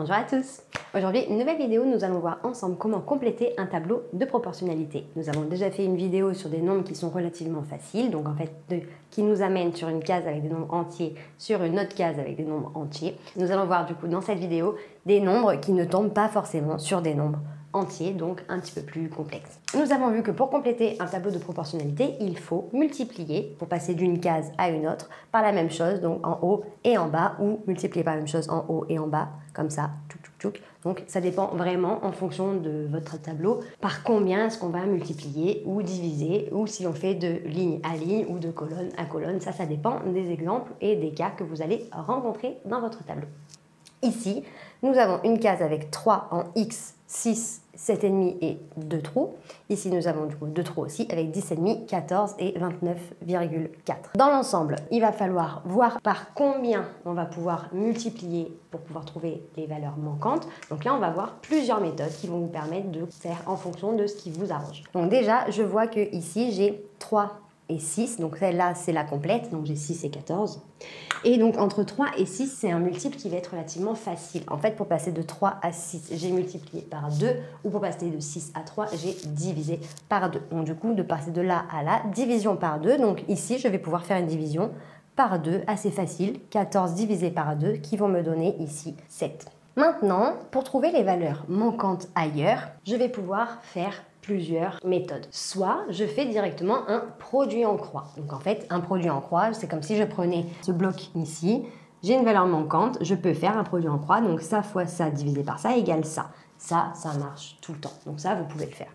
Bonjour à tous. Aujourd'hui, une nouvelle vidéo, nous allons voir ensemble comment compléter un tableau de proportionnalité. Nous avons déjà fait une vidéo sur des nombres qui sont relativement faciles, donc en fait qui nous amènent sur une case avec des nombres entiers, sur une autre case avec des nombres entiers. Nous allons voir du coup dans cette vidéo des nombres qui ne tombent pas forcément sur des nombres entiers, donc un petit peu plus complexes. Nous avons vu que pour compléter un tableau de proportionnalité, il faut multiplier, pour passer d'une case à une autre, par la même chose, donc en haut et en bas, ou multiplier par la même chose en haut et en bas, comme ça, tchouk tchouk tchouk. Donc ça dépend vraiment en fonction de votre tableau, par combien est-ce qu'on va multiplier ou diviser, ou si on fait de ligne à ligne ou de colonne à colonne. Ça dépend des exemples et des cas que vous allez rencontrer dans votre tableau. Ici, nous avons une case avec 3 en X, 6, 7,5 et 2 trous. Ici, nous avons du coup 2 trous aussi avec 10,5, 14 et 29,4. Dans l'ensemble, il va falloir voir par combien on va pouvoir multiplier pour pouvoir trouver les valeurs manquantes. Donc là, on va voir plusieurs méthodes qui vont vous permettre de faire en fonction de ce qui vous arrange. Donc déjà, je vois que ici, j'ai 3 et 6, donc celle-là c'est la complète, donc j'ai 6 et 14. Et donc entre 3 et 6, c'est un multiple qui va être relativement facile. En fait, pour passer de 3 à 6, j'ai multiplié par 2, ou pour passer de 6 à 3, j'ai divisé par 2. Donc du coup, de passer de là à là, division par 2, donc ici, je vais pouvoir faire une division par 2, assez facile, 14 divisé par 2, qui vont me donner ici 7. Maintenant, pour trouver les valeurs manquantes ailleurs, je vais pouvoir faire plusieurs méthodes. Soit je fais directement un produit en croix. Donc en fait, un produit en croix, c'est comme si je prenais ce bloc ici, j'ai une valeur manquante, je peux faire un produit en croix, donc ça fois ça divisé par ça égale ça. Ça marche tout le temps. Donc ça, vous pouvez le faire.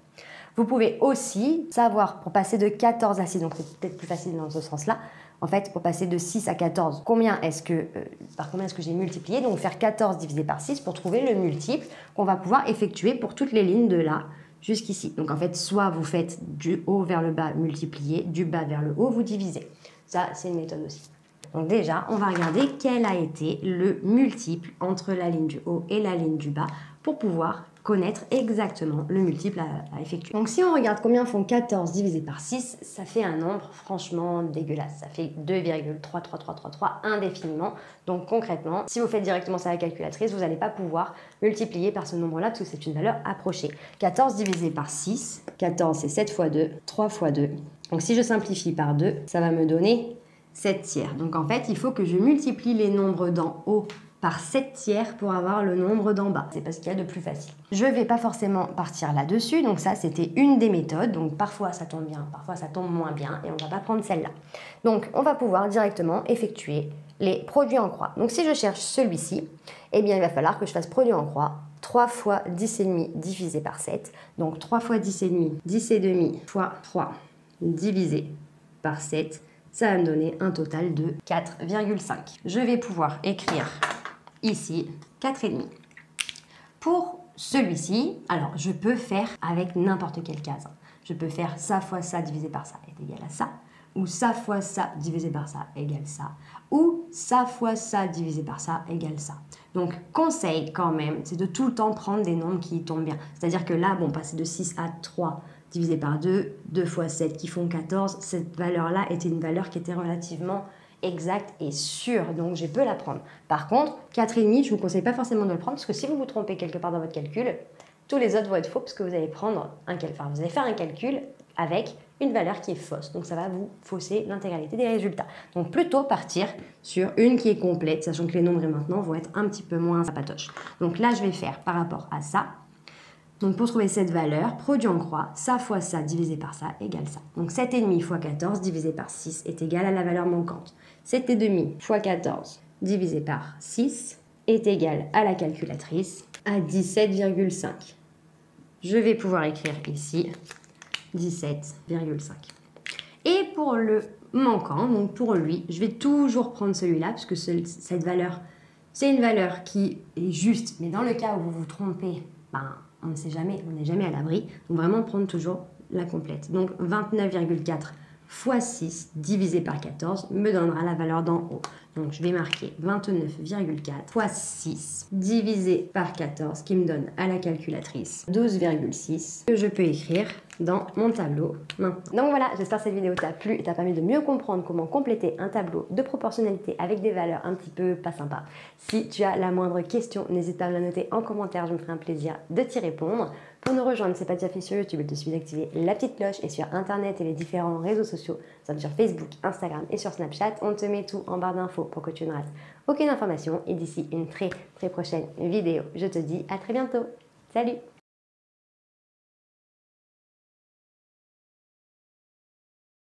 Vous pouvez aussi savoir, pour passer de 14 à 6, donc c'est peut-être plus facile dans ce sens-là, en fait, pour passer de 6 à 14, par combien est-ce que j'ai multiplié? Donc faire 14 divisé par 6 pour trouver le multiple qu'on va pouvoir effectuer pour toutes les lignes de là jusqu'ici. Donc en fait, soit vous faites du haut vers le bas multiplié, du bas vers le haut, vous divisez. Ça, c'est une méthode aussi. Donc déjà, on va regarder quel a été le multiple entre la ligne du haut et la ligne du bas pour pouvoir connaître exactement le multiple à effectuer. Donc si on regarde combien font 14 divisé par 6, ça fait un nombre franchement dégueulasse. Ça fait 2,33333 indéfiniment. Donc concrètement, si vous faites directement ça à la calculatrice, vous n'allez pas pouvoir multiplier par ce nombre-là parce que c'est une valeur approchée. 14 divisé par 6, 14 c'est 7 fois 2, 3 fois 2. Donc si je simplifie par 2, ça va me donner 7 tiers. Donc en fait, il faut que je multiplie les nombres d'en haut par 7 tiers pour avoir le nombre d'en bas. C'est pas ce qu'il y a de plus facile. Je vais pas forcément partir là-dessus, donc ça c'était une des méthodes. Donc parfois ça tombe bien, parfois ça tombe moins bien et on va pas prendre celle-là. Donc on va pouvoir directement effectuer les produits en croix. Donc si je cherche celui-ci, eh bien il va falloir que je fasse produit en croix. 3 fois 10,5 divisé par 7. Donc 3 fois 10,5, 10,5 fois 3 divisé par 7. Ça va me donner un total de 4,5. Je vais pouvoir écrire ici 4,5. Pour celui-ci, alors je peux faire avec n'importe quelle case. Je peux faire ça fois ça divisé par ça est égal à ça, ou ça fois ça divisé par ça égale ça, ou ça fois ça divisé par ça égale ça. Donc conseil quand même, c'est de tout le temps prendre des nombres qui tombent bien. C'est-à-dire que là, bon, passer de 6 à 3 divisé par 2, 2 fois 7 qui font 14, cette valeur-là était une valeur qui était relativement exacte et sûre, donc je peux la prendre. Par contre, 4,5, je ne vous conseille pas forcément de le prendre, parce que si vous vous trompez quelque part dans votre calcul, tous les autres vont être faux, parce que vous allez vous allez faire un calcul avec une valeur qui est fausse, donc ça va vous fausser l'intégralité des résultats. Donc plutôt partir sur une qui est complète, sachant que les nombres maintenant vont être un petit peu moins sapatoches. Donc là, je vais faire par rapport à ça. Donc pour trouver cette valeur, produit en croix, ça fois ça divisé par ça égale ça. Donc 7,5 fois 14 divisé par 6 est égal à la valeur manquante. 7,5 fois 14 divisé par 6 est égal à la calculatrice à 17,5. Je vais pouvoir écrire ici 17,5. Et pour le manquant, donc pour lui, je vais toujours prendre celui-là, parce que cette valeur, c'est une valeur qui est juste, mais dans le cas où vous vous trompez, on ne sait jamais, on n'est jamais à l'abri. Donc vraiment prendre toujours la complète. Donc 29,4 fois 6 divisé par 14 me donnera la valeur d'en haut. Donc je vais marquer 29,4 fois 6 divisé par 14 qui me donne à la calculatrice 12,6 que je peux écrire dans mon tableau maintenant. Donc voilà, j'espère que cette vidéo t'a plu et t'a permis de mieux comprendre comment compléter un tableau de proportionnalité avec des valeurs un petit peu pas sympas. Si tu as la moindre question, n'hésite pas à me la noter en commentaire, je me ferai un plaisir de t'y répondre. Pour nous rejoindre, si ce n'est pas déjà fait sur YouTube, il te suffit d'activer la petite cloche et sur Internet et les différents réseaux sociaux, comme sur Facebook, Instagram et sur Snapchat, on te met tout en barre d'infos pour que tu ne rates aucune information. Et d'ici une très prochaine vidéo, je te dis à très bientôt. Salut!